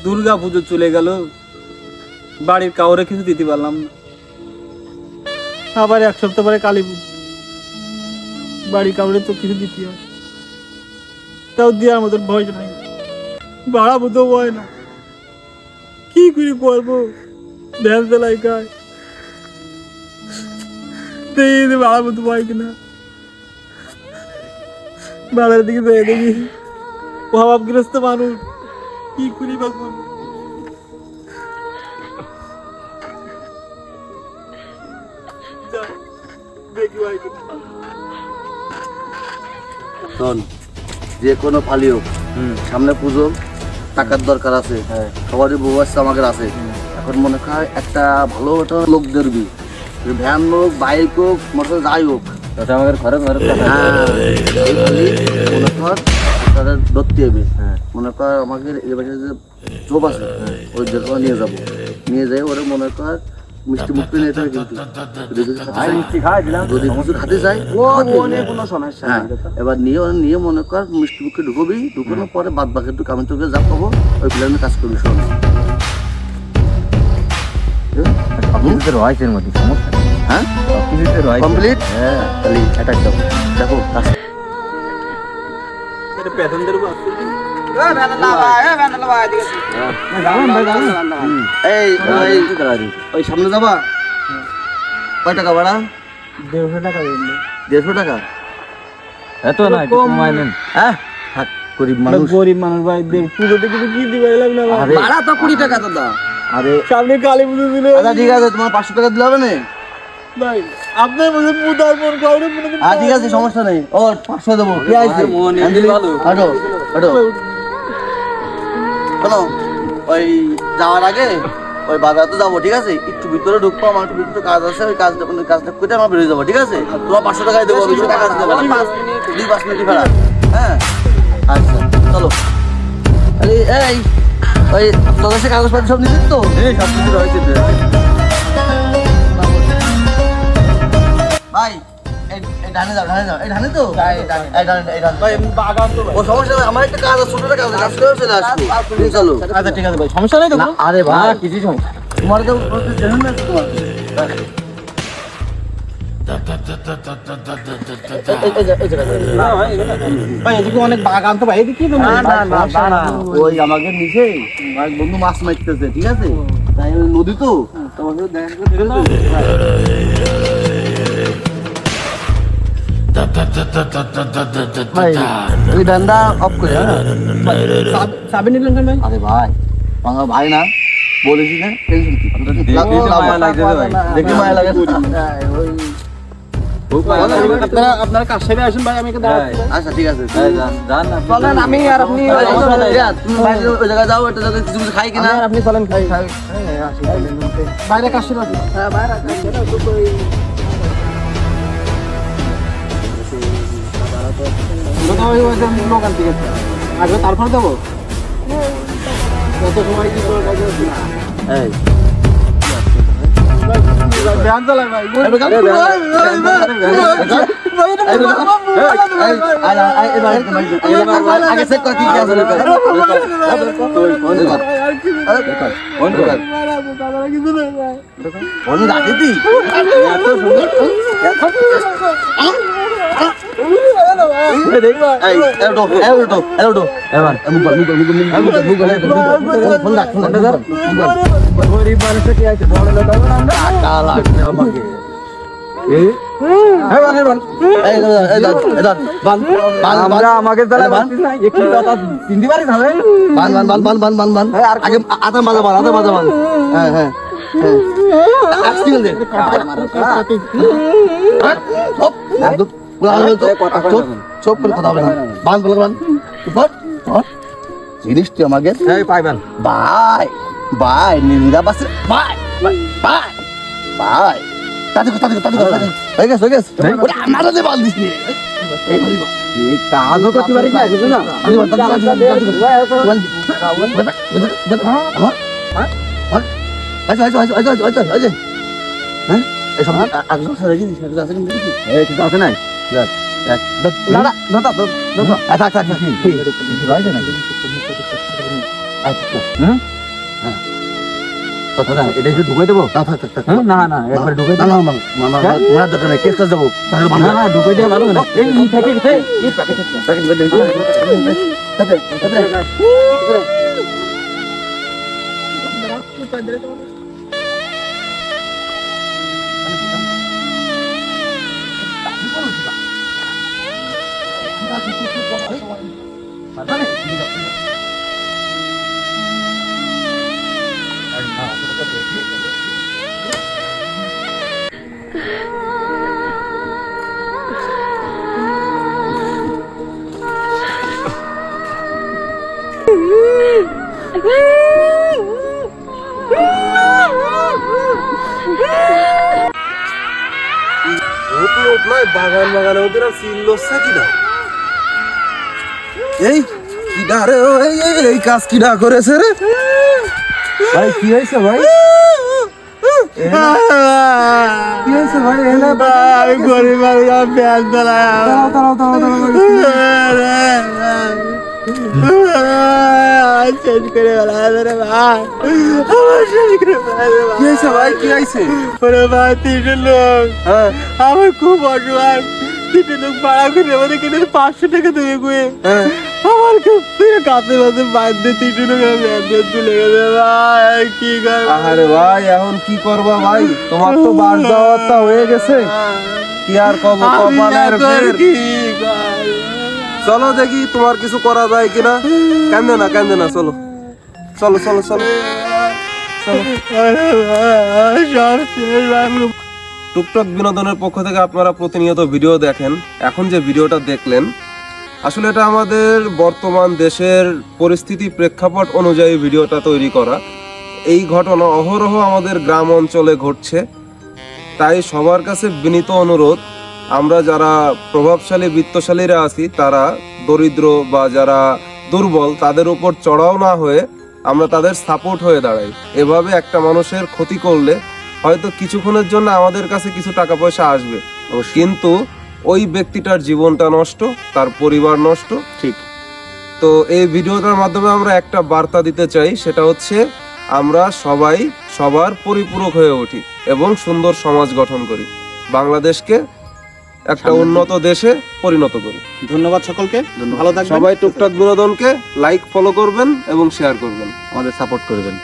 দুর্গা পুজো চলে গেল, বাড়ির কাউরে কিছু দিতে পারলাম না। আবার এক সপ্তাহ পরে কালী পুজো, বাড়ির কাউরে তো কিছু দিতে হয়, তাও দেওয়ার মতন ভয় নাই, ভাড়া মতো ভয় না। কি করে করবো, ভ্যান চালাই খায়, ভাড়া মতো ভয় কিনা। বাবার দিকে দেখি অভাবগ্রস্ত মানুষ, কি করি বা করবো। শোন, যে কোনো ফালি হোক, সামনে পুজো, টাকার দরকার আছে, সবারই বউ আসছে, আমাদের আছে। এখন মনে হয় একটা ভালো একটা লোক ধরবি, ভ্যান হোক, বাইক হোক, মোটর যাই হোক, আমাদের ঘরে ঘরে মনে কর তাদের ধরতে হবে। মনে কর আমাদের এই বাসায় যে চোপ আছে, ওই জায়গায় নিয়ে যাবো, নিয়ে যাই ওরা মনে কর মিষ্টি মুক্তি নিতে হবে। কিন্তু যদি কিছু খাতে চাই কোনো সমস্যা, এবার নিয়ে মনে কর মিষ্টি মুখে ঢুকবি, ঢুকানোর পরে বাদ বাকি একটু কামে তোকে যা পাবো ওই প্ল্যানে কাজ করবি। শোন রয়েছে মধ্যে সমস্যা, হ্যাঁ কমপ্লিট, খালি অ্যাটাক দাও, দেখো ওই সামনে যাবা। কয় টাকা ভাড়া? 150 টাকা। 150 টাকা এত না, হ্যাঁ গরিব মানুষ, গরিব মানুষ ভাই, পুজোতে কিছু কি দিবে না ভাড়া তো 20 টাকা দাদা। আরে সামনে কালী পুজো দিলে। আচ্ছা ঠিক আছে, তোমার 500 টাকা দিলে হবে না ভাই? আপনার মধ্যে পুতার পর কাউরে মনে ঠিক আছে, সমস্যা নেই। ও 500 দেবো, কি আছে হাঁটো হাঁটো। শোনো, ওই যাওয়ার আগে ওই বাজারে যাবো, ঠিক আছে? একটু ভিতরে ঢুকবো, আমার একটু ভিতরে কাজ আছে, ওই কাজটা করে আমার বেরিয়ে যাবো, ঠিক আছে? তোমার 500 টাকায় দেবো, 200 টাকা দেবো, 2-5 মিনিট ভাড়া। হ্যাঁ আচ্ছা চলো। এই ওই তোদের সে কাগজপত্র সব নিচ্ছিস তো? সব কিছু রয়েছে ভাই। ডানে যাও, ডানে যাও, এই ডানে তো, ও সমস্যা নেই, আমার একটা কাজ আছে, ছোট কাজ আছে, কাজ করে চলে আসবো। চলো আচ্ছা ঠিক আছে ভাই, সমস্যা নাই তো? আরে ভাই কিছু সমস্যা তোমার তো জানেন না তোমার। ভাই এদিকে অনেক বাগান তো ভাই, এদিকে কি ওই আমাকে নিচে বন্ধু মাছ মারতেছে, ঠিক আছে? তাই নদী তো তোমাকে ওই ধান্দা অফ করে। চাবি নিলেন ভাই? আরে ভাই আমার ভাই না, বলেছি না, টেনশন কি দেখি মায়া লাগে। আপনারা কাজ সেরে আসেন ভাই, আমি আচ্ছা ঠিক আছে, চলেন, আমি আর আপনি ওই জায়গায় যাও, একটা জায়গায় কিছু খাই কিনা, আপনি চলেন, খাই বাইরে কাজ সেরে আসুন। আসবে তারপর দেবো। কত সময় কি আমাকে চিনতে পারি না? আগে আধা মাজা বান, আধা মাজা বান। হ্যাঁ হ্যাঁ জিনিসটি আমাকে পাইবেন ভাই, ভাই নিন্দা পাশে ভাই, ভাই ভাই তাতে হয়ে গেছে, হয়ে গেছে, আমার বাল দিস কাজও করতে পারি না কিছু না। আছে নাই এটা একটু ঢুকাই দেবো না না একবার ঢুকে না না মামা মারা দরকার নেই কেসটা যাবো তাহলে না না ঢুকে দেওয়া ভালো না এই থেকে এই প্যাকেট বাগান বাগানে ওদের চিল্ল কিনা এই কিডা রে এই কাজ কিডা করেছে রে ভাই কি হয়েছে ভাই কি হয়েছে ভাই আমি গরিব মানুষ, আমি প্যান চালাই। শেষ করে বেড়ায় রে ভাই, আমার শেষ করে বেড়ায় রে ভাই। কি হয়েছে ভাই কি হয়েছে ওরে ভাই, তিনটে লোক আমার খুব অসহায়, তিনটে লোক ভাড়া করে আমাদের কেটে 500 টাকা দেবে গুয়ে আমার কাছে কাছে বাঁধতে তিনটে লোক চলে গেছে ভাই, কি করবো? আরে ভাই এখন কি করবা ভাই, তোমার তো বার যাওয়াটা হয়ে গেছে, কি আর কব কপালের ফের। চলো দেখি তোমার কিছু করা যায় কিনা। কান্দে না চলো চলো চলো চলো টুকটাক বিনোদনের পক্ষ থেকে আপনারা প্রতিনিয়ত ভিডিও দেখেন। এখন যে ভিডিওটা দেখলেন আসলে এটা আমাদের বর্তমান দেশের পরিস্থিতি প্রেক্ষাপট অনুযায়ী ভিডিওটা তৈরি করা। এই ঘটনা অহরহ আমাদের গ্রাম অঞ্চলে ঘটছে, তাই সবার কাছে বিনীত অনুরোধ, আমরা যারা প্রভাবশালী বিত্তশালীরা আছি তারা দরিদ্র বা যারা দুর্বল তাদের উপর চড়াও না হয়ে আমরা তাদের সাপোর্ট হয়ে দাঁড়াই। এভাবে একটা মানুষের ক্ষতি করলে হয়তো কিছুক্ষণের জন্য আমাদের কাছে কিছু টাকা পয়সা আসবে, কিন্তু ওই ব্যক্তিটার জীবনটা নষ্ট, তার পরিবার নষ্ট। ঠিক। তো এই ভিডিওটার মাধ্যমে আমরা একটা বার্তা দিতে চাই, সেটা হচ্ছে আমরা সবাই সবার পরিপূরক হয়ে উঠি এবং সুন্দর সমাজ গঠন করি, বাংলাদেশকে একটা উন্নত দেশে পরিণত করি। ধন্যবাদ সকলকে, ভালো থাকবেন। সবাই টুকটাক বিনোদনকে লাইক ফলো করবেন এবং শেয়ার করবেন, আমাদের সাপোর্ট করবেন।